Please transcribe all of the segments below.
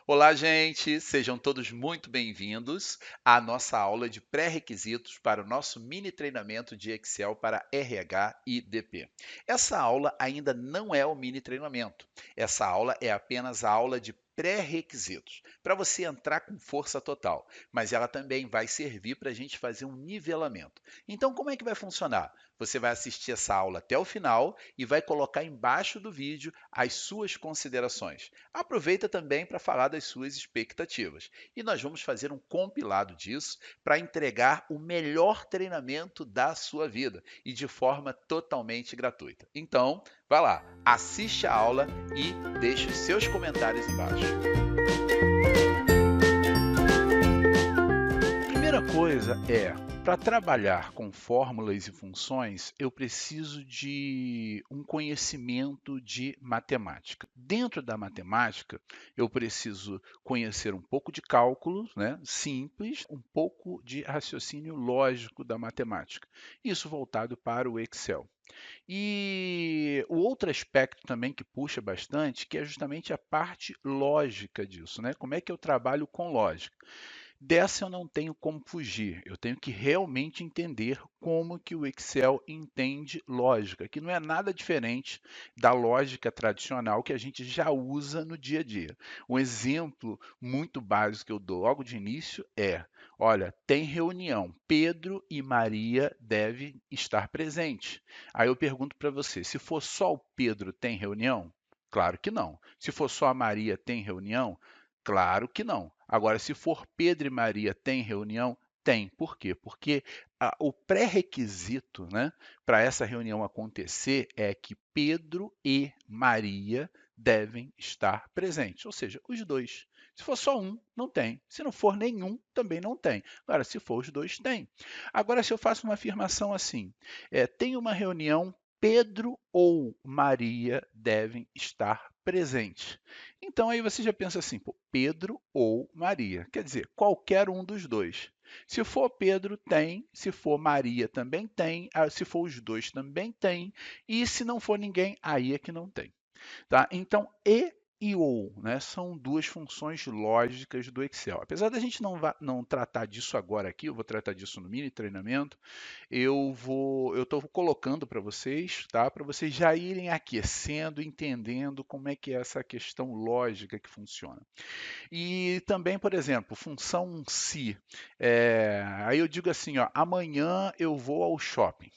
Olá, gente! Sejam todos muito bem-vindos à nossa aula de pré-requisitos para o nosso mini treinamento de Excel para RH e DP. Essa aula ainda não é o mini treinamento. Essa aula é apenas a aula de pré-requisitos, para você entrar com força total, mas ela também vai servir para a gente fazer um nivelamento. Então, como é que vai funcionar? Você vai assistir essa aula até o final e vai colocar embaixo do vídeo as suas considerações. Aproveita também para falar das suas expectativas. E nós vamos fazer um compilado disso para entregar o melhor treinamento da sua vida e de forma totalmente gratuita. Então, vá lá, assiste a aula e deixe os seus comentários embaixo. Primeira coisa é, para trabalhar com fórmulas e funções, eu preciso de um conhecimento de matemática. Dentro da matemática, eu preciso conhecer um pouco de cálculo, né, simples, um pouco de raciocínio lógico da matemática. Isso voltado para o Excel. E o outro aspecto também que puxa bastante, que é justamente a parte lógica disso, né? Como é que eu trabalho com lógica? Dessa eu não tenho como fugir, eu tenho que realmente entender como que o Excel entende lógica, que não é nada diferente da lógica tradicional que a gente já usa no dia a dia. Um exemplo muito básico que eu dou logo de início é, olha, tem reunião, Pedro e Maria devem estar presentes. Aí eu pergunto para você, se for só o Pedro, tem reunião? Claro que não. Se for só a Maria, tem reunião? Claro que não. Agora, se for Pedro e Maria, tem reunião? Tem. Por quê? Porque o pré-requisito, né, para essa reunião acontecer é que Pedro e Maria devem estar presentes, ou seja, os dois. Se for só um, não tem. Se não for nenhum, também não tem. Agora, se for os dois, tem. Agora, se eu faço uma afirmação assim, tem uma reunião, Pedro ou Maria devem estar presentes. Então aí você já pensa assim, pô, Pedro ou Maria. Quer dizer, qualquer um dos dois. Se for Pedro, tem. Se for Maria, também tem. Se for os dois, também tem. E se não for ninguém, aí é que não tem. Tá? Então, e ou, né, são duas funções lógicas do Excel. Apesar da gente não tratar disso agora aqui, eu vou tratar disso no mini treinamento, eu estou colocando para vocês, tá? Para vocês já irem aquecendo, entendendo como é que é essa questão lógica que funciona. E também, por exemplo, função se. Aí eu digo assim, ó, amanhã eu vou ao shopping.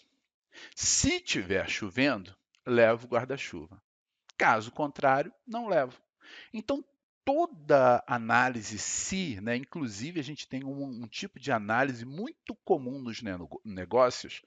Se tiver chovendo, levo guarda-chuva. Caso contrário, não levo. Então, toda análise se, né, inclusive a gente tem um tipo de análise muito comum nos negócios,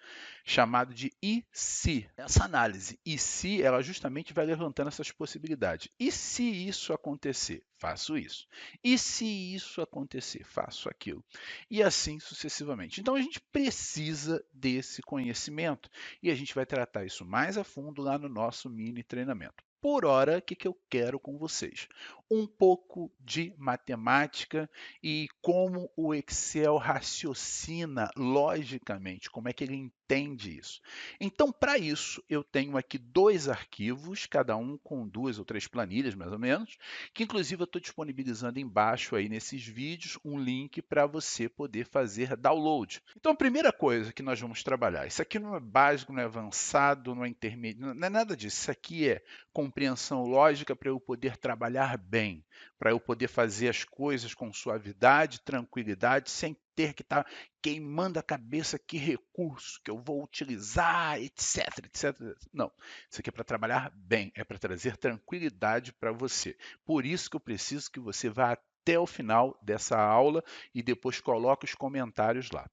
chamado de e se. Essa análise e se, ela justamente vai levantando essas possibilidades. E se isso acontecer? Faço isso. E se isso acontecer? Faço aquilo. E assim sucessivamente. Então, a gente precisa desse conhecimento e a gente vai tratar isso mais a fundo lá no nosso mini treinamento. Por hora, o que eu quero com vocês? Um pouco de matemática e como o Excel raciocina logicamente, como é que ele entende isso. Então, para isso, eu tenho aqui dois arquivos, cada um com duas ou três planilhas, mais ou menos, que inclusive eu estou disponibilizando embaixo aí nesses vídeos um link para você poder fazer download. Então, a primeira coisa que nós vamos trabalhar, isso aqui não é básico, não é avançado, não é intermediário, não é nada disso. Isso aqui é compreensão lógica para eu poder trabalhar bem, para eu poder fazer as coisas com suavidade, tranquilidade, sem ter que estar queimando a cabeça que recurso que eu vou utilizar, etc, etc. Não, isso aqui é para trabalhar bem, é para trazer tranquilidade para você. Por isso que eu preciso que você vá até o final dessa aula e depois coloque os comentários lá.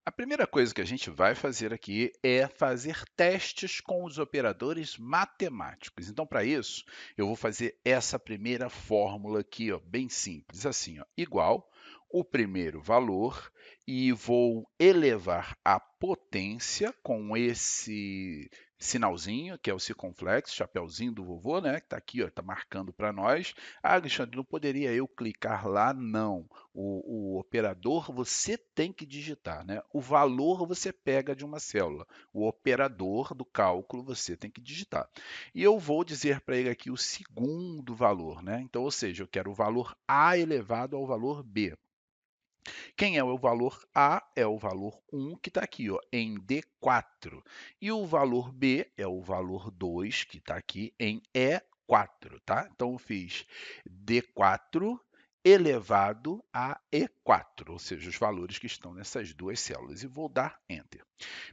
A primeira coisa que a gente vai fazer aqui é fazer testes com os operadores matemáticos. Então, para isso, eu vou fazer essa primeira fórmula aqui, ó, bem simples, assim, ó, igual o primeiro valor e vou elevar a potência com esse sinalzinho, que é o circunflexo, chapeuzinho do vovô, né? Que está aqui, ó, está marcando para nós. Ah, Alexandre, não poderia eu clicar lá? Não. O operador você tem que digitar, né? O valor você pega de uma célula. O operador do cálculo você tem que digitar. E eu vou dizer para ele aqui o segundo valor, né? Então, ou seja, eu quero o valor A elevado ao valor B. Quem é o valor A? É o valor 1, que está aqui, ó, em D4. E o valor B é o valor 2, que está aqui em E4, tá? Então, eu fiz D4 elevado a E4, ou seja, os valores que estão nessas duas células. E vou dar Enter.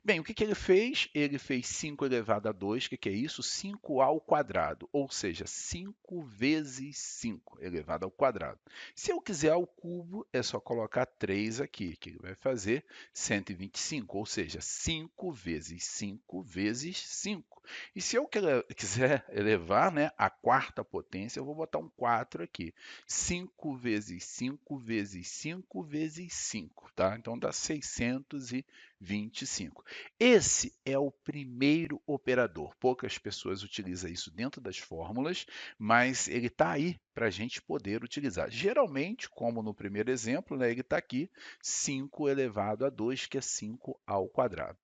Bem, o que ele fez? Ele fez 5 elevado a 2, o que é isso? 5 ao quadrado, ou seja, 5 vezes 5 elevado ao quadrado. Se eu quiser ao cubo, é só colocar 3 aqui, que ele vai fazer 125, ou seja, 5 vezes 5 vezes 5. E se eu quiser elevar, né, a quarta potência, eu vou botar um 4 aqui. 5 vezes 5 vezes 5 vezes 5, tá? Então dá 625. Esse é o primeiro operador. Poucas pessoas utilizam isso dentro das fórmulas, mas ele está aí para a gente poder utilizar. Geralmente, como no primeiro exemplo, né, ele está aqui, 5 elevado a 2, que é 5 ao quadrado.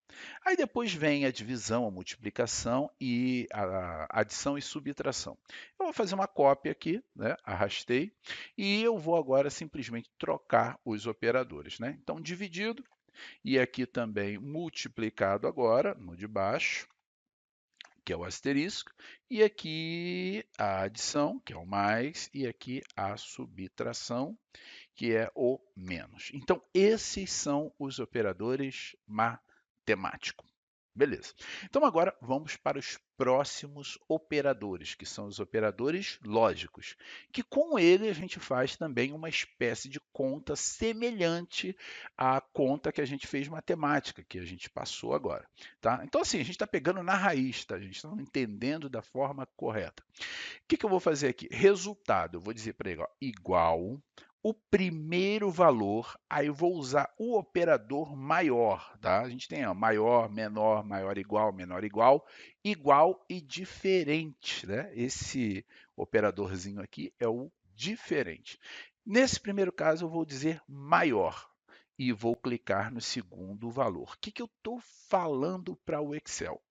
Aí depois vem a divisão, a multiplicação e a adição e subtração. Eu vou fazer uma cópia aqui, né, arrastei, e eu vou agora simplesmente trocar os operadores, né? Então, dividido, e aqui também multiplicado agora, no de baixo, que é o asterisco, e aqui a adição, que é o mais, e aqui a subtração, que é o menos. Então, esses são os operadores matemáticos. Beleza. Então, agora vamos para os próximos operadores, que são os operadores lógicos, que com ele a gente faz também uma espécie de conta semelhante à conta que a gente fez matemática, que a gente passou agora. Tá? Então, assim, a gente está pegando na raiz, tá? A gente está entendendo da forma correta. O que eu vou fazer aqui? Resultado, eu vou dizer para ele, ó, igual o primeiro valor, aí eu vou usar o operador maior, tá? A gente tem ó, maior, menor, maior igual, igual e diferente, né? Esse operadorzinho aqui é o diferente. Nesse primeiro caso, eu vou dizer maior e vou clicar no segundo valor. O que eu estou falando para o Excel?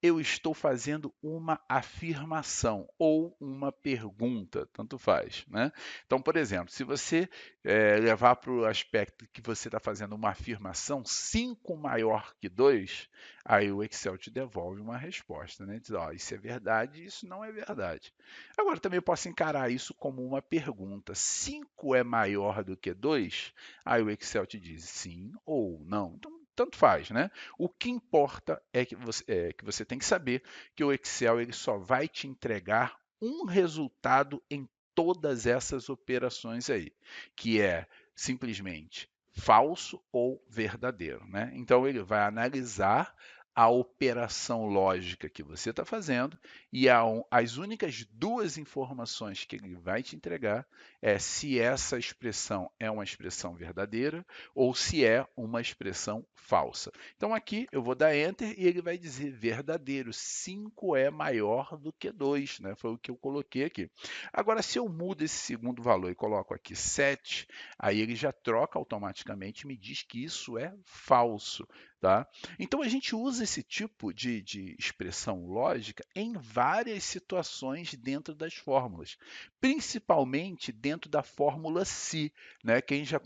Eu estou fazendo uma afirmação ou uma pergunta, tanto faz, né? Então, por exemplo, se você levar para o aspecto que você está fazendo uma afirmação, 5 maior que 2, aí o Excel te devolve uma resposta, né? Diz, ó, isso é verdade, isso não é verdade. Agora, também eu posso encarar isso como uma pergunta. 5 é maior do que 2? Aí o Excel te diz sim ou não. Então, tanto faz, né? O que importa é que você tem que saber que o Excel ele só vai te entregar um resultado em todas essas operações aí, que é simplesmente falso ou verdadeiro, né? Então ele vai analisar a operação lógica que você está fazendo e as únicas duas informações que ele vai te entregar é se essa expressão é uma expressão verdadeira ou se é uma expressão falsa. Então aqui eu vou dar Enter e ele vai dizer verdadeiro, 5 é maior do que 2, né? Foi o que eu coloquei aqui. Agora, se eu mudo esse segundo valor e coloco aqui 7, aí ele já troca automaticamente e me diz que isso é falso. Tá? Então, a gente usa esse tipo de expressão lógica em várias situações dentro das fórmulas, principalmente dentro da fórmula se. Né? Quem já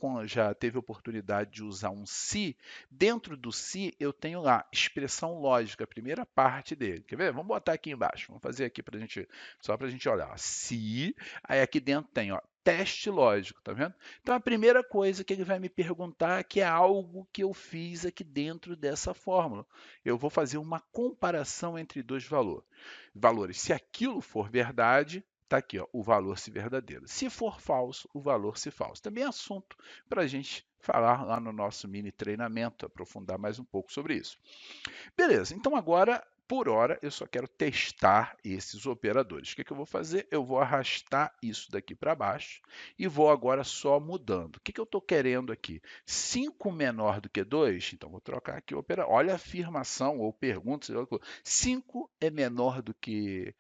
teve oportunidade de usar um se, dentro do se eu tenho lá expressão lógica, a primeira parte dele. Quer ver? Vamos botar aqui embaixo, vamos fazer aqui para gente, só para a gente olhar. Ó. Se, aí aqui dentro tem ó, teste lógico, tá vendo? Então, a primeira coisa que ele vai me perguntar é que é algo que eu fiz aqui dentro dessa fórmula. Eu vou fazer uma comparação entre dois valores. Se aquilo for verdade, está aqui ó, o valor se verdadeiro. Se for falso, o valor se falso. Também é assunto para a gente falar lá no nosso mini treinamento, aprofundar mais um pouco sobre isso. Beleza, então agora Por hora, eu só quero testar esses operadores. O que eu vou fazer? Eu vou arrastar isso daqui para baixo e vou agora só mudando. O que eu estou querendo aqui? 5 menor do que 2? Então, vou trocar aqui o operador. Olha a afirmação ou pergunta. 5 é menor do que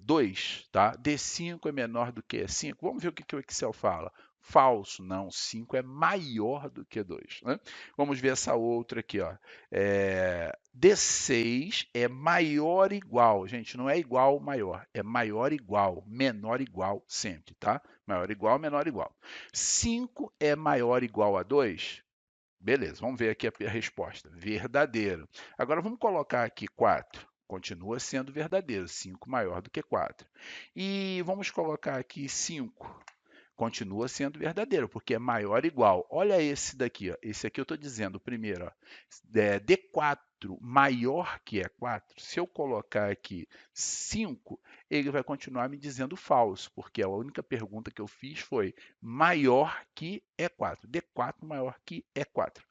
2, tá? D5 é menor do que 5. Vamos ver o que o Excel fala. Falso, não, 5 é maior do que 2, né? Vamos ver essa outra aqui, ó. D6 é maior igual, gente, não é igual maior, é maior igual, menor igual sempre, tá? Maior igual, menor igual. 5 é maior igual a 2? Beleza, vamos ver aqui a resposta. Verdadeiro. Agora vamos colocar aqui 4. Continua sendo verdadeiro, 5 maior do que 4. E vamos colocar aqui 5. Continua sendo verdadeiro, porque é maior ou igual. Olha esse daqui, ó. Esse aqui eu estou dizendo primeiro, ó, D4 maior que E4. Se eu colocar aqui 5, ele vai continuar me dizendo falso, porque a única pergunta que eu fiz foi maior que E4. D4 maior que E4.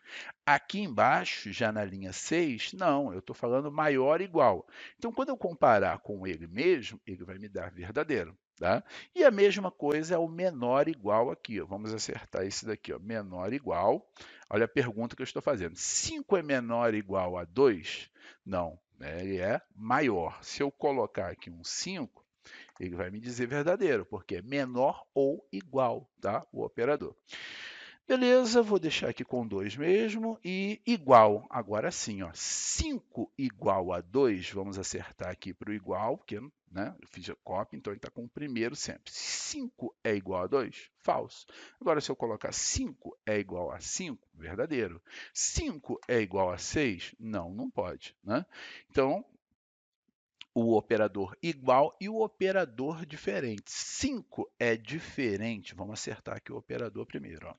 Aqui embaixo, já na linha 6, não, eu estou falando maior ou igual. Então, quando eu comparar com ele mesmo, ele vai me dar verdadeiro. Tá? E a mesma coisa é o menor igual aqui. Ó. Vamos acertar esse daqui, ó. Menor igual. Olha a pergunta que eu estou fazendo. 5 é menor ou igual a 2? Não, né? Ele é maior. Se eu colocar aqui um 5, ele vai me dizer verdadeiro, porque é menor ou igual, tá? O operador. Beleza, vou deixar aqui com 2 mesmo e igual. Agora sim, ó, 5 igual a 2, vamos acertar aqui para o igual, porque né, eu fiz a cópia, então ele está com o primeiro sempre. 5 é igual a 2? Falso. Agora, se eu colocar 5 é igual a 5, verdadeiro. 5 é igual a 6? Não, não pode. Né? Então, o operador igual e o operador diferente. 5 é diferente, vamos acertar aqui o operador primeiro. Ó.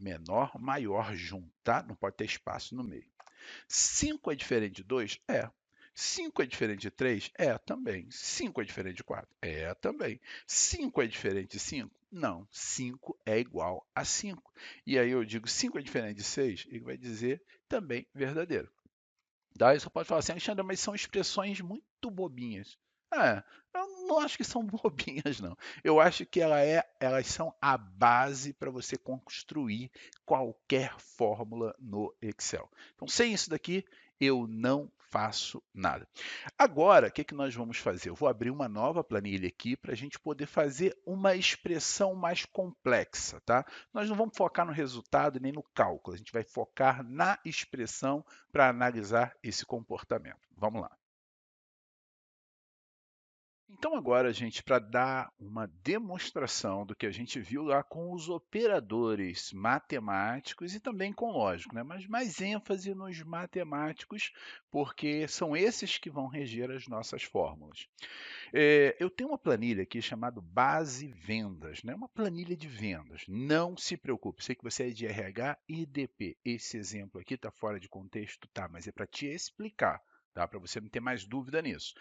Menor, maior junto, tá? Não pode ter espaço no meio. 5 é diferente de 2? É. 5 é diferente de 3? É também. 5 é diferente de 4? É também. 5 é diferente de 5? Não. 5 é igual a 5. E aí eu digo 5 é diferente de 6? Ele vai dizer também verdadeiro. Daí você pode falar assim, Alexandre, mas são expressões muito bobinhas. Eu não acho que são bobinhas, não. Eu acho que elas são a base para você construir qualquer fórmula no Excel. Então, sem isso daqui, eu não faço nada. Agora, o que nós vamos fazer? Eu vou abrir uma nova planilha aqui para a gente poder fazer uma expressão mais complexa, tá? Nós não vamos focar no resultado nem no cálculo, a gente vai focar na expressão para analisar esse comportamento. Vamos lá. Então, agora, gente, para dar uma demonstração do que a gente viu lá com os operadores matemáticos e também com lógico, né? Mas mais ênfase nos matemáticos, porque são esses que vão reger as nossas fórmulas. Eu tenho uma planilha aqui chamada Base Vendas, né? Uma planilha de vendas. Não se preocupe, sei que você é de RH e DP. Esse exemplo aqui está fora de contexto, tá? Mas é para te explicar. Tá? Para você não ter mais dúvida nisso.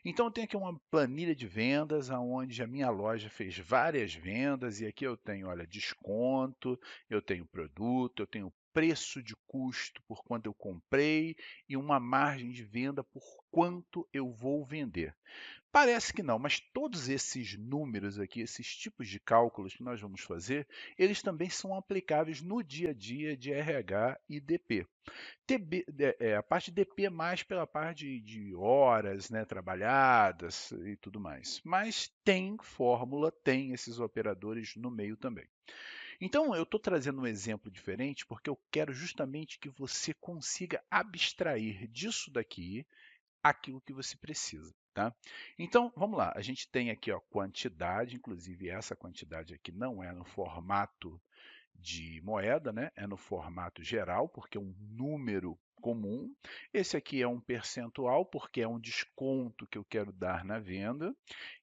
Então, eu tenho aqui uma planilha de vendas, onde a minha loja fez várias vendas, e aqui eu tenho, olha, desconto, eu tenho produto, eu tenho preço de custo por quanto eu comprei e uma margem de venda por quanto eu vou vender. Parece que não, mas todos esses números aqui, esses tipos de cálculos que nós vamos fazer, eles também são aplicáveis no dia a dia de RH e DP. A parte de DP é mais pela parte de horas, né, trabalhadas e tudo mais. Mas tem fórmula, tem esses operadores no meio também. Então, eu estou trazendo um exemplo diferente porque eu quero justamente que você consiga abstrair disso daqui aquilo que você precisa. Tá? Então, vamos lá. A gente tem aqui ó, quantidade, inclusive essa quantidade aqui não é no formato de moeda, né? É no formato geral, porque é um número comum. Esse aqui é um percentual, porque é um desconto que eu quero dar na venda.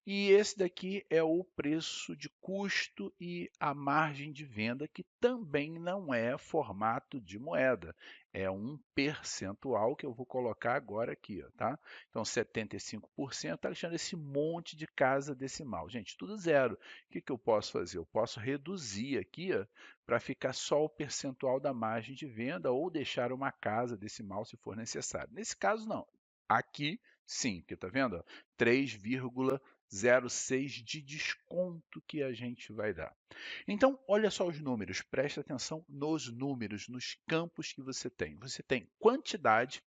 E esse daqui é o preço de custo e a margem de venda, que também não é formato de moeda. É um percentual que eu vou colocar agora aqui, ó, tá? Então, 75%, Alexandre, esse monte de casa decimal. Gente, tudo zero. O que eu posso fazer? Eu posso reduzir aqui, para ficar só o percentual da margem de venda ou deixar uma casa decimal se for necessário. Nesse caso, não. Aqui Sim, porque tá vendo? Ó? 3,06 de desconto que a gente vai dar. Então, olha só os números, presta atenção nos números, nos campos que você tem. Você tem quantidade,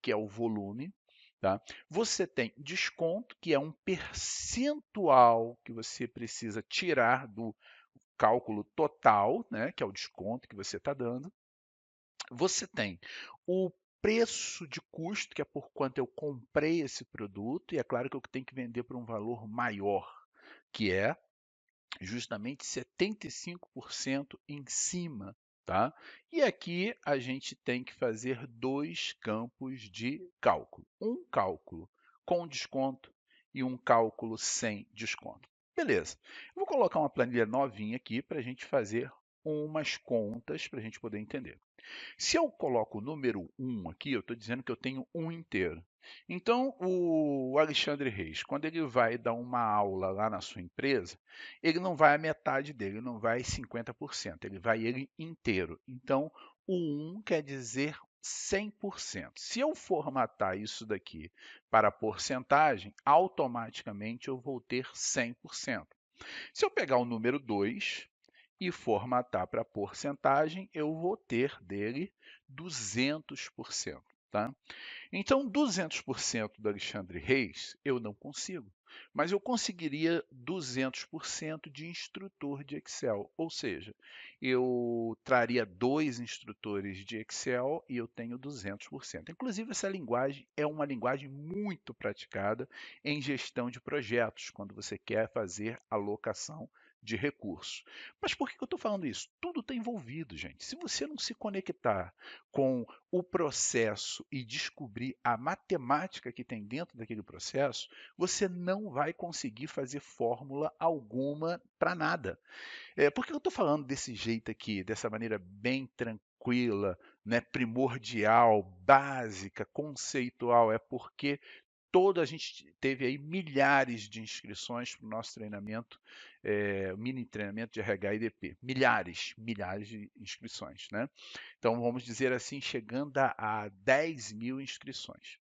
que é o volume, tá? Você tem desconto, que é um percentual que você precisa tirar do cálculo total, né, que é o desconto que você está dando. Você tem o preço de custo, que é por quanto eu comprei esse produto, e é claro que eu tenho que vender por um valor maior, que é justamente 75% em cima, tá? E aqui a gente tem que fazer dois campos de cálculo. Um cálculo com desconto e um cálculo sem desconto. Beleza. Eu vou colocar uma planilha novinha aqui para a gente fazer umas contas para a gente poder entender. Se eu coloco o número 1 aqui, eu estou dizendo que eu tenho 1 inteiro. Então, o Alexandre Reis, quando ele vai dar uma aula lá na sua empresa, ele não vai a metade dele, não vai 50%, ele vai ele inteiro. Então, o 1 quer dizer 100%. Se eu formatar isso daqui para porcentagem, automaticamente eu vou ter 100%. Se eu pegar o número 2 e formatar para porcentagem, eu vou ter dele 200%. Tá? Então, 200% do Alexandre Reis eu não consigo, mas eu conseguiria 200% de instrutor de Excel, ou seja, eu traria 2 instrutores de Excel e eu tenho 200%. Inclusive, essa linguagem é uma linguagem muito praticada em gestão de projetos, quando você quer fazer alocação de recursos. Mas por que eu estou falando isso? Tudo está envolvido, gente. Se você não se conectar com o processo e descobrir a matemática que tem dentro daquele processo, você não vai conseguir fazer fórmula alguma para nada. Por que eu estou falando desse jeito aqui, dessa maneira bem tranquila, né, primordial, básica, conceitual? É porque a gente teve aí milhares de inscrições para o nosso treinamento, mini treinamento de RH e DP. Milhares de inscrições, né? Então, vamos dizer assim, chegando a 10 mil inscrições,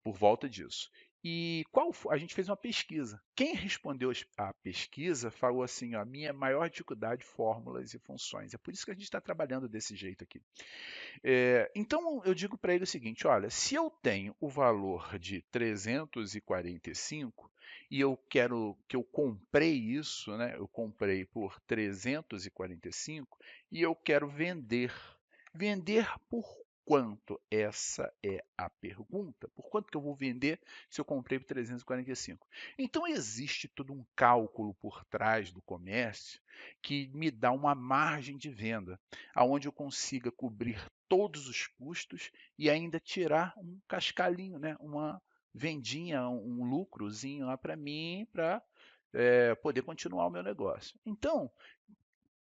por volta disso. E a gente fez uma pesquisa. Quem respondeu a pesquisa falou assim: ó, a minha maior dificuldade, fórmulas e funções. É por isso que a gente está trabalhando desse jeito aqui. Então, eu digo para ele o seguinte: olha, se eu tenho o valor de 345 e eu quero que eu comprei isso, né? Eu comprei por 345 e eu quero vender. Vender por quanto? Essa é a pergunta. Por quanto que eu vou vender se eu comprei por 345? Então, existe todo um cálculo por trás do comércio que me dá uma margem de venda, aonde eu consiga cobrir todos os custos e ainda tirar um cascalhinho, né? Uma vendinha, um lucrozinho lá para mim, para poder continuar o meu negócio. Então,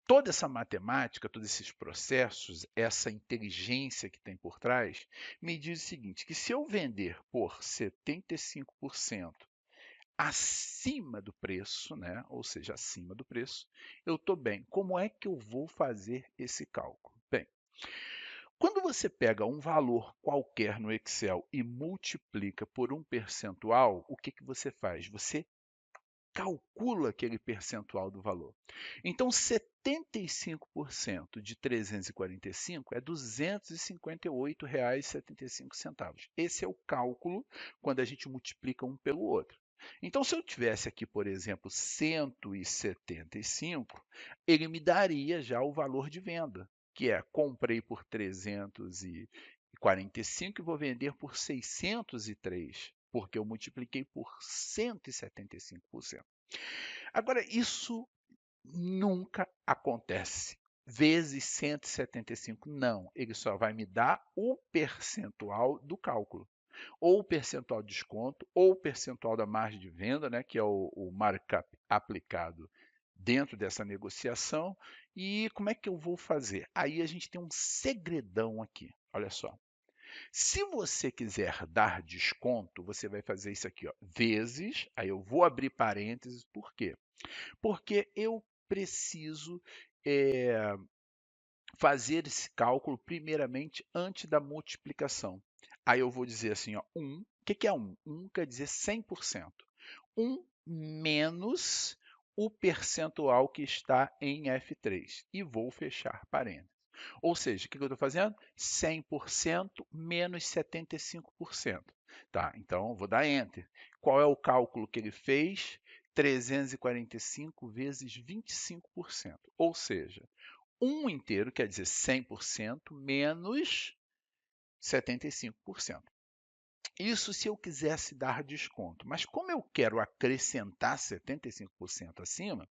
toda essa matemática, todos esses processos, essa inteligência que tem por trás, me diz o seguinte, que se eu vender por 75% acima do preço, né? Ou seja, acima do preço, eu estou bem. Como é que eu vou fazer esse cálculo? Bem, quando você pega um valor qualquer no Excel e multiplica por um percentual, o que, que você faz? Você calcula aquele percentual do valor. Então, 75% de 345 é R$ 258,75. Esse é o cálculo quando a gente multiplica um pelo outro. Então, se eu tivesse aqui, por exemplo, 175, ele me daria já o valor de venda, que é comprei por 345 e vou vender por 603, porque eu multipliquei por 175%. Agora, isso nunca acontece. Vezes 175, não. Ele só vai me dar o percentual do cálculo. Ou o percentual de desconto, ou o percentual da margem de venda, né, que é o markup aplicado dentro dessa negociação. E como é que eu vou fazer? Aí a gente tem um segredão aqui. Olha só. Se você quiser dar desconto, você vai fazer isso aqui, ó, vezes, aí eu vou abrir parênteses, por quê? Porque eu preciso fazer esse cálculo primeiramente antes da multiplicação. Aí eu vou dizer assim, ó, 1 que é 1? 1 quer dizer 100%. 1 menos o percentual que está em F3. E vou fechar parênteses. Ou seja, o que eu estou fazendo? 100% menos 75%. Tá? Então, eu vou dar Enter. Qual é o cálculo que ele fez? 345 vezes 25%. Ou seja, 1 inteiro, quer dizer 100%, menos 75%. Isso se eu quisesse dar desconto. Mas como eu quero acrescentar 75% acima,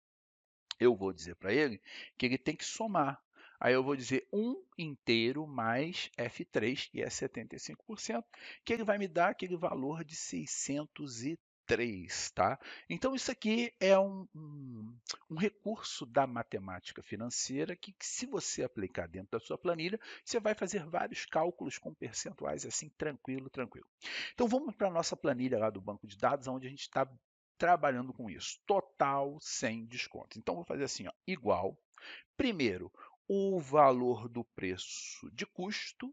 eu vou dizer para ele que ele tem que somar. Aí eu vou dizer 1 inteiro mais F3, que é 75%, que ele vai me dar aquele valor de 603, tá? Então, isso aqui é um recurso da matemática financeira que, se você aplicar dentro da sua planilha, você vai fazer vários cálculos com percentuais assim, tranquilo, tranquilo. Então, vamos para a nossa planilha lá do banco de dados, onde a gente está trabalhando com isso. Total sem descontos. Então, vou fazer assim, ó, igual. Primeiro, o valor do preço de custo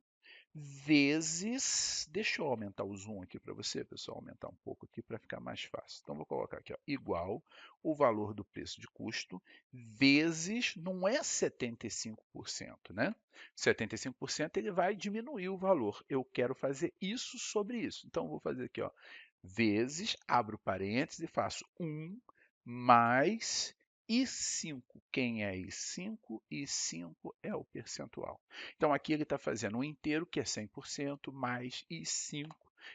vezes... Deixa eu aumentar o zoom aqui para você, pessoal, aumentar um pouco aqui para ficar mais fácil. Então, vou colocar aqui, ó, igual o valor do preço de custo vezes, não é 75%, né? 75% ele vai diminuir o valor. Eu quero fazer isso sobre isso. Então, vou fazer aqui, ó, vezes, abro parênteses e faço 1 mais I5. Quem é I5? I5 é o percentual. Então, aqui ele está fazendo um inteiro, que é 100%, mais I5,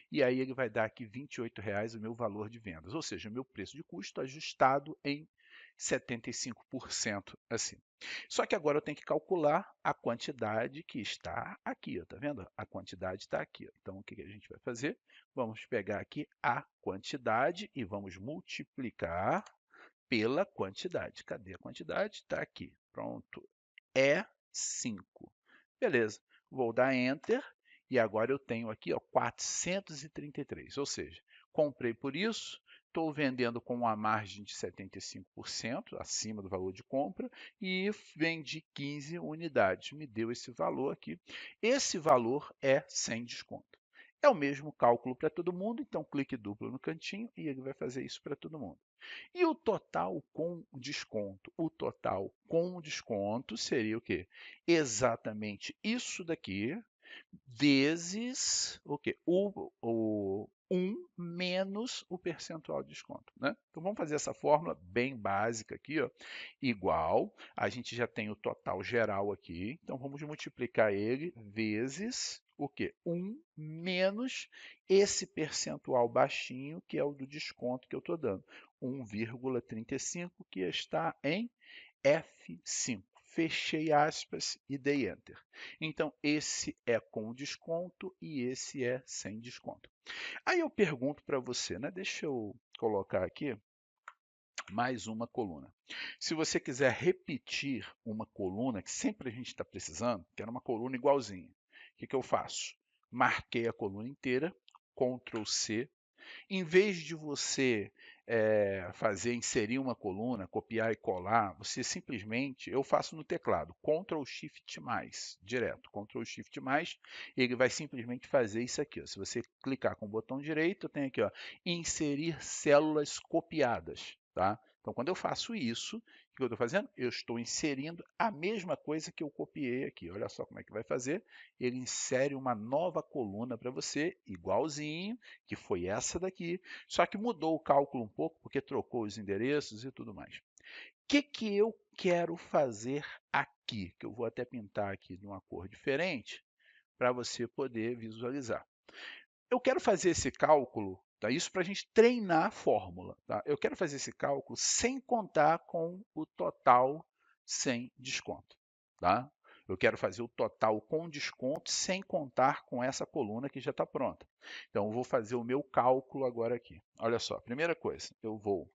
e aí ele vai dar aqui R$ 28,00 o meu valor de vendas, ou seja, o meu preço de custo ajustado em 75% assim. Só que agora eu tenho que calcular a quantidade que está aqui, ó, tá vendo? A quantidade está aqui. Ó. Então, o que a gente vai fazer? Vamos pegar aqui a quantidade e vamos multiplicar pela quantidade. Cadê a quantidade? Está aqui. Pronto. É 5. Beleza. Vou dar Enter e agora eu tenho aqui, ó, 433. Ou seja, comprei por isso, estou vendendo com uma margem de 75%, acima do valor de compra, e vendi 15 unidades. Me deu esse valor aqui. Esse valor é sem desconto. É o mesmo cálculo para todo mundo, então clique duplo no cantinho e ele vai fazer isso para todo mundo. E o total com desconto? O total com desconto seria o quê? Exatamente isso daqui, vezes o quê? O 1 menos o percentual de desconto, né? Então, vamos fazer essa fórmula bem básica aqui, ó, igual, a gente já tem o total geral aqui, então vamos multiplicar ele vezes o quê? 1 menos esse percentual baixinho, que é o do desconto que eu estou dando, 1,35, que está em F5. Fechei aspas e dei Enter. Então, esse é com desconto e esse é sem desconto. Aí eu pergunto para você, né? Deixa eu colocar aqui mais uma coluna. Se você quiser repetir uma coluna que sempre a gente está precisando, que era uma coluna igualzinha, o que eu faço? Marquei a coluna inteira, Ctrl C. Em vez de você inserir uma coluna, copiar e colar, você simplesmente, eu faço no teclado, Ctrl Shift mais, direto, Ctrl Shift mais, ele vai simplesmente fazer isso aqui. Ó. Se você clicar com o botão direito, tem aqui, ó, inserir células copiadas, tá? Então, quando eu faço isso, o que eu estou fazendo? Eu estou inserindo a mesma coisa que eu copiei aqui. Olha só como é que vai fazer. Ele insere uma nova coluna para você, igualzinho, que foi essa daqui, só que mudou o cálculo um pouco, porque trocou os endereços e tudo mais. O que eu quero fazer aqui? Que eu vou até pintar aqui de uma cor diferente, para você poder visualizar. Eu quero fazer esse cálculo, tá? Isso para a gente treinar a fórmula. Tá? Eu quero fazer esse cálculo sem contar com o total sem desconto. Tá? Eu quero fazer o total com desconto sem contar com essa coluna que já está pronta. Então, eu vou fazer o meu cálculo agora aqui. Olha só, primeira coisa, eu vou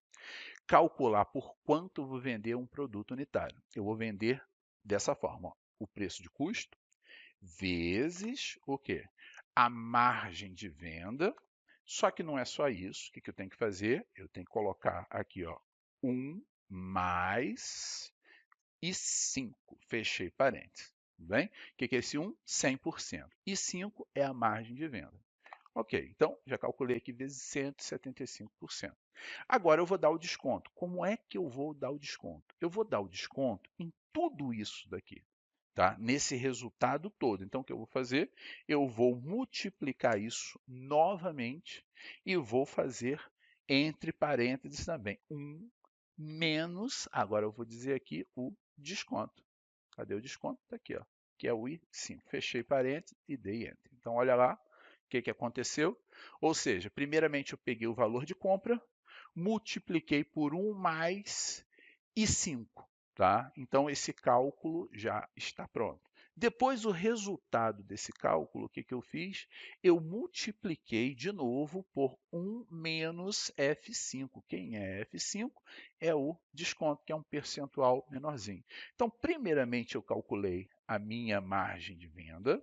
calcular por quanto eu vou vender um produto unitário. Eu vou vender dessa forma, ó, o preço de custo vezes o quê? A margem de venda, só que não é só isso. O que eu tenho que fazer? Eu tenho que colocar aqui, ó, 1 mais e 5, fechei parênteses. Tudo bem? O que é esse 1? 100%. E 5 é a margem de venda. Ok, então já calculei aqui vezes 175%. Agora eu vou dar o desconto. Como é que eu vou dar o desconto? Eu vou dar o desconto em tudo isso daqui, tá? Nesse resultado todo. Então, o que eu vou fazer? Eu vou multiplicar isso novamente e vou fazer entre parênteses também. Menos, agora eu vou dizer aqui o desconto. Cadê o desconto? Está aqui, ó, que é o I5. Fechei parênteses e dei Enter. Então, olha lá o que aconteceu. Ou seja, primeiramente eu peguei o valor de compra, multipliquei por 1 mais I5. Tá? Então, esse cálculo já está pronto. Depois, o resultado desse cálculo, o que eu fiz? Eu multipliquei de novo por 1 menos F5. Quem é F5? É o desconto, que é um percentual menorzinho. Então, primeiramente, eu calculei a minha margem de venda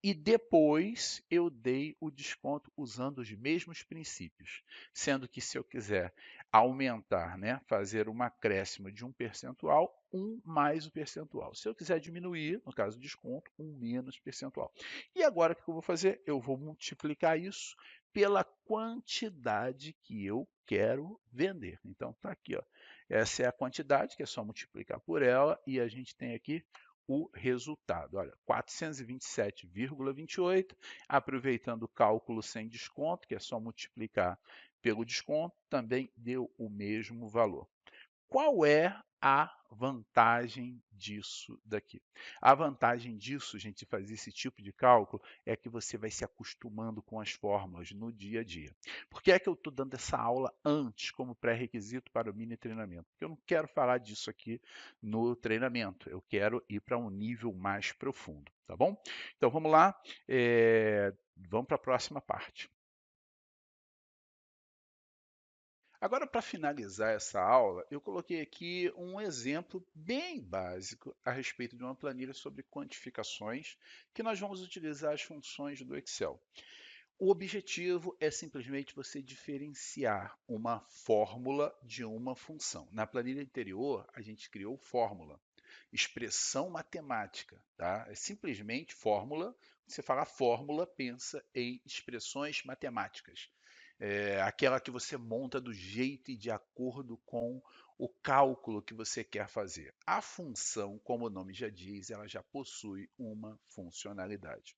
e depois eu dei o desconto usando os mesmos princípios, sendo que se eu quiser aumentar, né, fazer um acréscimo de um percentual, 1 mais o percentual. Se eu quiser diminuir, no caso do desconto, 1 menos percentual. E agora o que eu vou fazer? Eu vou multiplicar isso pela quantidade que eu quero vender. Então, está aqui, ó. Essa é a quantidade, que é só multiplicar por ela, e a gente tem aqui o resultado. Olha, 427,28, aproveitando o cálculo sem desconto, que é só multiplicar pelo desconto, também deu o mesmo valor. Qual é a vantagem disso daqui? A vantagem disso, gente, fazer esse tipo de cálculo, é que você vai se acostumando com as fórmulas no dia a dia. Por que é que eu estou dando essa aula antes, como pré-requisito para o mini treinamento? Porque eu não quero falar disso aqui no treinamento, eu quero ir para um nível mais profundo, tá bom? Então vamos lá, vamos para a próxima parte. Agora, para finalizar essa aula, eu coloquei aqui um exemplo bem básico a respeito de uma planilha sobre quantificações, que nós vamos utilizar as funções do Excel. O objetivo é simplesmente você diferenciar uma fórmula de uma função. Na planilha anterior, a gente criou fórmula, expressão matemática, tá? É simplesmente fórmula. Você fala fórmula, pensa em expressões matemáticas. Aquela que você monta do jeito e de acordo com o cálculo que você quer fazer. A função, como o nome já diz, ela já possui uma funcionalidade.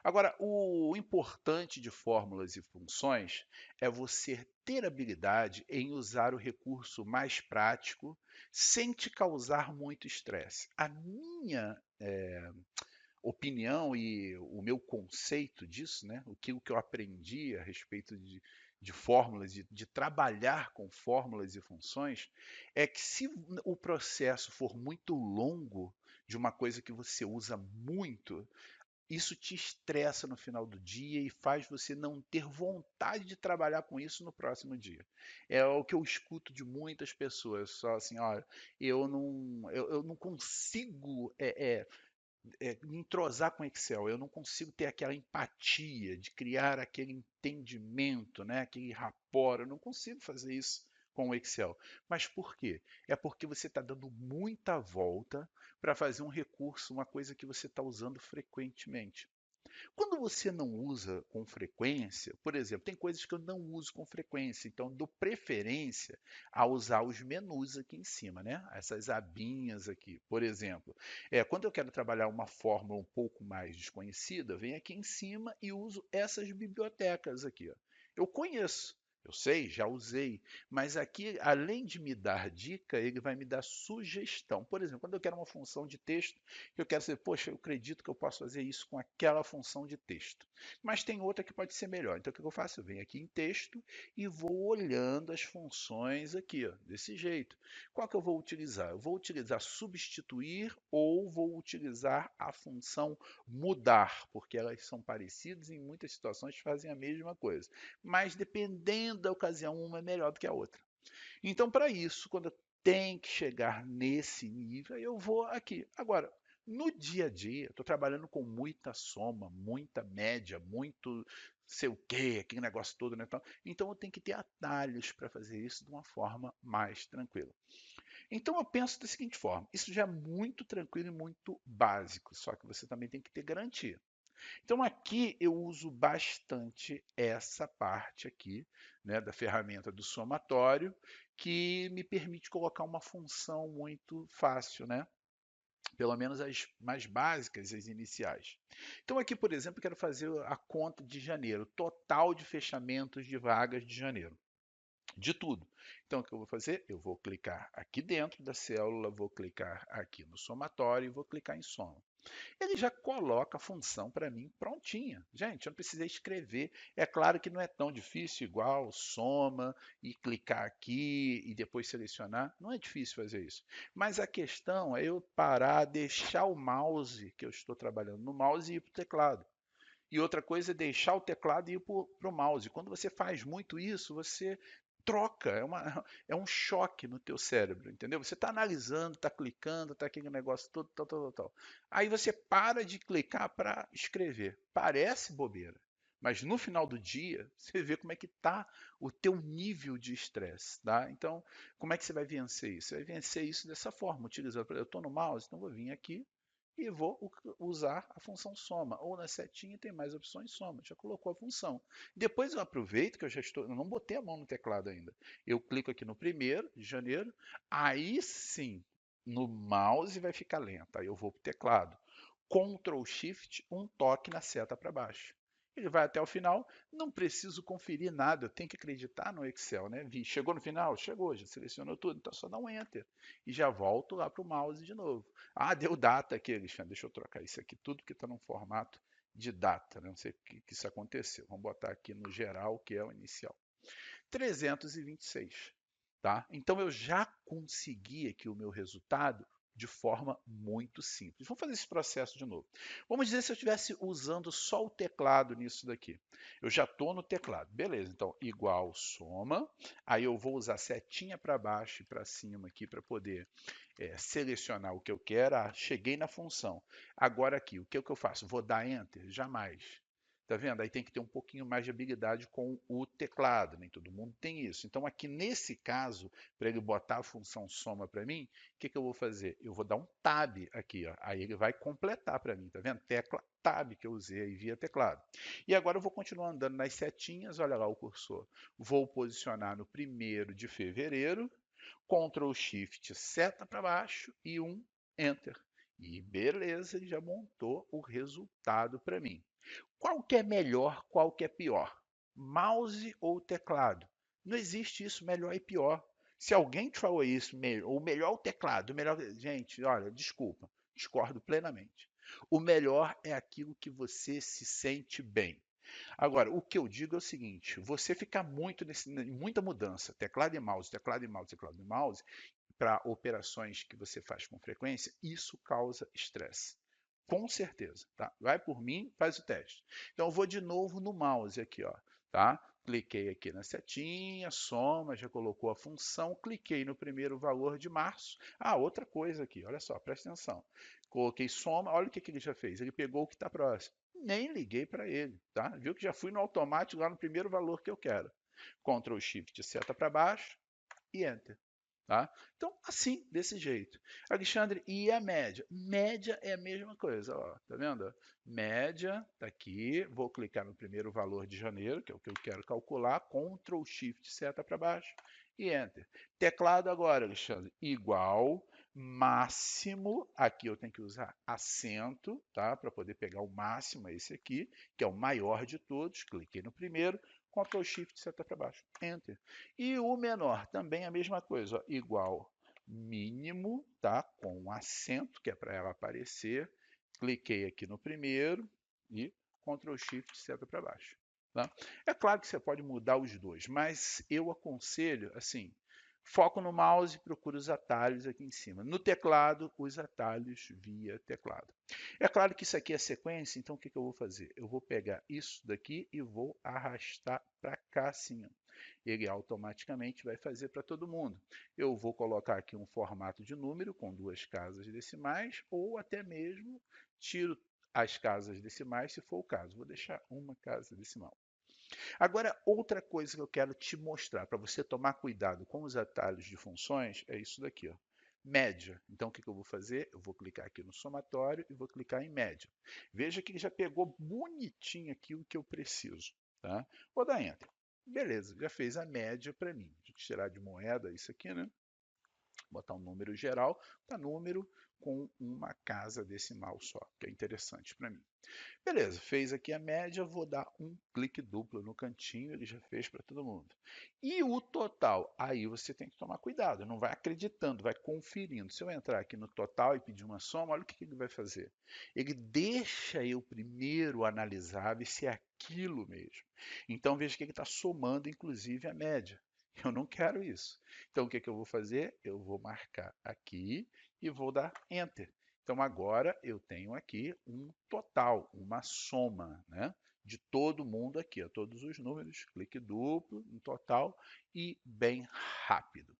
Agora, o importante de fórmulas e funções é você ter habilidade em usar o recurso mais prático sem te causar muito estresse. A minha opinião e o meu conceito disso, né, o que eu aprendi a respeito de fórmulas, de trabalhar com fórmulas e funções, é que se o processo for muito longo, de uma coisa que você usa muito, isso te estressa no final do dia e faz você não ter vontade de trabalhar com isso no próximo dia. É o que eu escuto de muitas pessoas, só assim, olha, eu não consigo me entrosar com Excel, eu não consigo ter aquela empatia de criar aquele entendimento, né, aquele rapport, eu não consigo fazer isso com o Excel. Mas por quê? É porque você está dando muita volta para fazer um recurso, uma coisa que você está usando frequentemente. Quando você não usa com frequência, por exemplo, tem coisas que eu não uso com frequência, então dou preferência a usar os menus aqui em cima, né? Essas abinhas aqui, por exemplo. Quando eu quero trabalhar uma fórmula um pouco mais desconhecida, venho aqui em cima e uso essas bibliotecas aqui, ó. Eu conheço, eu sei, já usei, mas aqui, além de me dar dica, ele vai me dar sugestão. Por exemplo, quando eu quero uma função de texto, eu quero saber, poxa, eu acredito que eu posso fazer isso com aquela função de texto. Mas tem outra que pode ser melhor. Então, o que eu faço? Eu venho aqui em texto e vou olhando as funções aqui, ó, desse jeito. Qual que eu vou utilizar? Eu vou utilizar substituir ou vou utilizar a função mudar, porque elas são parecidas e em muitas situações fazem a mesma coisa. Mas dependendo da ocasião, uma é melhor do que a outra. Então, para isso, quando eu tenho que chegar nesse nível, eu vou aqui. Agora, no dia a dia, estou trabalhando com muita soma, muita média, muito sei o quê, aquele negócio todo, né? Então eu tenho que ter atalhos para fazer isso de uma forma mais tranquila. Então eu penso da seguinte forma: isso já é muito tranquilo e muito básico, só que você também tem que ter garantia. Então aqui eu uso bastante essa parte aqui, né, da ferramenta do somatório, que me permite colocar uma função muito fácil, né? Pelo menos as mais básicas, as iniciais. Então aqui, por exemplo, eu quero fazer a conta de janeiro, total de fechamentos de vagas de janeiro, de tudo. Então o que eu vou fazer? Eu vou clicar aqui dentro da célula, vou clicar aqui no somatório e vou clicar em soma. Ele já coloca a função para mim prontinha. Gente, eu não precisei escrever. É claro que não é tão difícil igual soma e clicar aqui e depois selecionar. Não é difícil fazer isso. Mas a questão é eu parar, deixar o mouse, que eu estou trabalhando no mouse, e ir para o teclado. E outra coisa é deixar o teclado e ir para o mouse. Quando você faz muito isso, você troca, é um choque no teu cérebro, entendeu? Você está analisando, está clicando, está aquele negócio todo, tal, tal, tal, tal. Aí você para de clicar para escrever. Parece bobeira, mas no final do dia, você vê como é que está o teu nível de estresse, tá? Então, como é que você vai vencer isso? Você vai vencer isso dessa forma, utilizando, eu estou no mouse, então vou vir aqui, e vou usar a função soma. Ou na setinha tem mais opções soma, já colocou a função. Depois eu aproveito que eu não botei a mão no teclado ainda. Eu clico aqui no 1º de janeiro, aí sim, no mouse vai ficar lento. Aí eu vou para o teclado. Ctrl Shift, um toque na seta para baixo. Ele vai até o final, não preciso conferir nada, eu tenho que acreditar no Excel, né? Chegou no final? Chegou, já selecionou tudo, então só dá um Enter. E já volto lá para o mouse de novo. Ah, deu data aqui, Alexandre. Deixa eu trocar isso aqui tudo que está num formato de data, né? Não sei o que isso aconteceu. Vamos botar aqui no geral, que é o inicial. 326, tá? Então eu já consegui aqui o meu resultado de forma muito simples. Vamos fazer esse processo de novo. Vamos dizer se eu estivesse usando só o teclado nisso daqui. Eu já estou no teclado. Beleza, então igual soma. Aí eu vou usar setinha para baixo e para cima aqui para poder selecionar o que eu quero. Ah, cheguei na função. Agora aqui, o que eu faço? Vou dar Enter? Jamais. Tá vendo? Aí tem que ter um pouquinho mais de habilidade com o teclado, nem todo mundo tem isso. Então aqui nesse caso, para ele botar a função soma para mim, o que eu vou fazer? Eu vou dar um tab aqui, ó. Aí ele vai completar para mim, tá vendo? Tecla tab que eu usei aí via teclado. E agora eu vou continuar andando nas setinhas, olha lá o cursor. Vou posicionar no 1º de fevereiro, Ctrl Shift, seta para baixo e um Enter. E beleza, ele já montou o resultado para mim. Qual que é melhor, qual que é pior? Mouse ou teclado? Não existe isso melhor e pior. Se alguém te falou isso, o melhor é o teclado, o melhor. Gente, olha, desculpa, discordo plenamente. O melhor é aquilo que você se sente bem. Agora, o que eu digo é o seguinte: você ficar muito muita mudança, teclado e mouse, teclado e mouse, teclado e mouse, para operações que você faz com frequência, isso causa estresse. Com certeza, tá? Vai por mim, faz o teste. Então eu vou de novo no mouse aqui, ó, tá? Cliquei aqui na setinha, soma, já colocou a função, cliquei no primeiro valor de março. Ah, outra coisa aqui, olha só, presta atenção. Coloquei soma, olha o que ele já fez. Ele pegou o que está próximo. Nem liguei para ele, tá? Viu que já fui no automático lá no primeiro valor que eu quero. Ctrl Shift, seta para baixo e Enter. Tá? Então, assim, desse jeito. Alexandre, e a média? Média é a mesma coisa, ó, tá vendo? Média, tá aqui, vou clicar no primeiro valor de janeiro, que é o que eu quero calcular, Ctrl Shift, seta para baixo e Enter. Teclado agora, Alexandre, igual, máximo, aqui eu tenho que usar acento, tá? Para poder pegar o máximo, esse aqui, que é o maior de todos, cliquei no primeiro, Ctrl Shift, seta para baixo, Enter. E o menor, também a mesma coisa, ó, igual mínimo, tá? Com um acento, que é para ela aparecer. Cliquei aqui no primeiro e Ctrl Shift, seta para baixo. Tá? É claro que você pode mudar os dois, mas eu aconselho, assim, foco no mouse e procura os atalhos aqui em cima. No teclado, os atalhos via teclado. É claro que isso aqui é sequência, então o que eu vou fazer? Eu vou pegar isso daqui e vou arrastar para cá assim, ó. Ele automaticamente vai fazer para todo mundo. Eu vou colocar aqui um formato de número com 2 casas decimais, ou até mesmo tiro as casas decimais, se for o caso. Vou deixar uma casa decimal. Agora, outra coisa que eu quero te mostrar, para você tomar cuidado com os atalhos de funções, é isso daqui, ó. média. Então, o que eu vou fazer? Eu vou clicar aqui no somatório e vou clicar em média. Veja que já pegou bonitinho aqui o que eu preciso. Tá? Vou dar Enter. Beleza, já fez a média para mim. Deixa eu tirar de moeda isso aqui, né? Botar um número geral, tá número com uma casa decimal só, que é interessante para mim. Beleza, fez aqui a média, vou dar um clique duplo no cantinho, ele já fez para todo mundo. E o total? Aí você tem que tomar cuidado, não vai acreditando, vai conferindo. Se eu entrar aqui no total e pedir uma soma, olha o que ele vai fazer. Ele deixa eu primeiro analisar, ver se é aquilo mesmo. Então veja que ele está somando, inclusive, a média. Eu não quero isso. Então o que eu vou fazer? Eu vou marcar aqui e vou dar Enter. Então agora eu tenho aqui um total, uma soma, né, de todo mundo aqui, ó, todos os números, clique duplo, um total e bem rápido.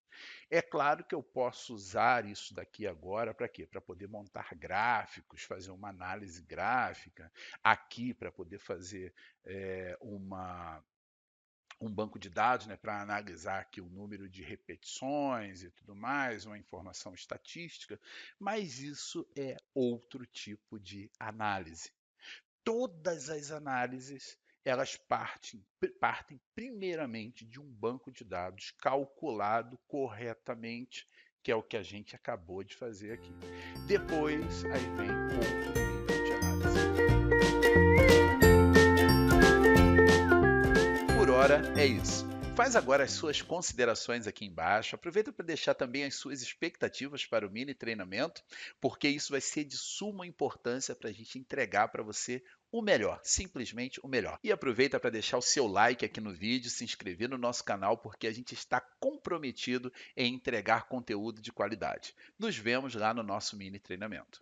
É claro que eu posso usar isso daqui agora para quê? Para poder montar gráficos, fazer uma análise gráfica, aqui para poder fazer um banco de dados, né, para analisar aqui o número de repetições e tudo mais, uma informação estatística, mas isso é outro tipo de análise. Todas as análises elas partem primeiramente de um banco de dados calculado corretamente, que é o que a gente acabou de fazer aqui. Depois, aí vem outro nível de análise. Por hora é isso. Faz agora as suas considerações aqui embaixo. Aproveita para deixar também as suas expectativas para o mini treinamento, porque isso vai ser de suma importância para a gente entregar para você o melhor, simplesmente o melhor. E aproveita para deixar o seu like aqui no vídeo, se inscrever no nosso canal, porque a gente está comprometido em entregar conteúdo de qualidade. Nos vemos lá no nosso mini treinamento.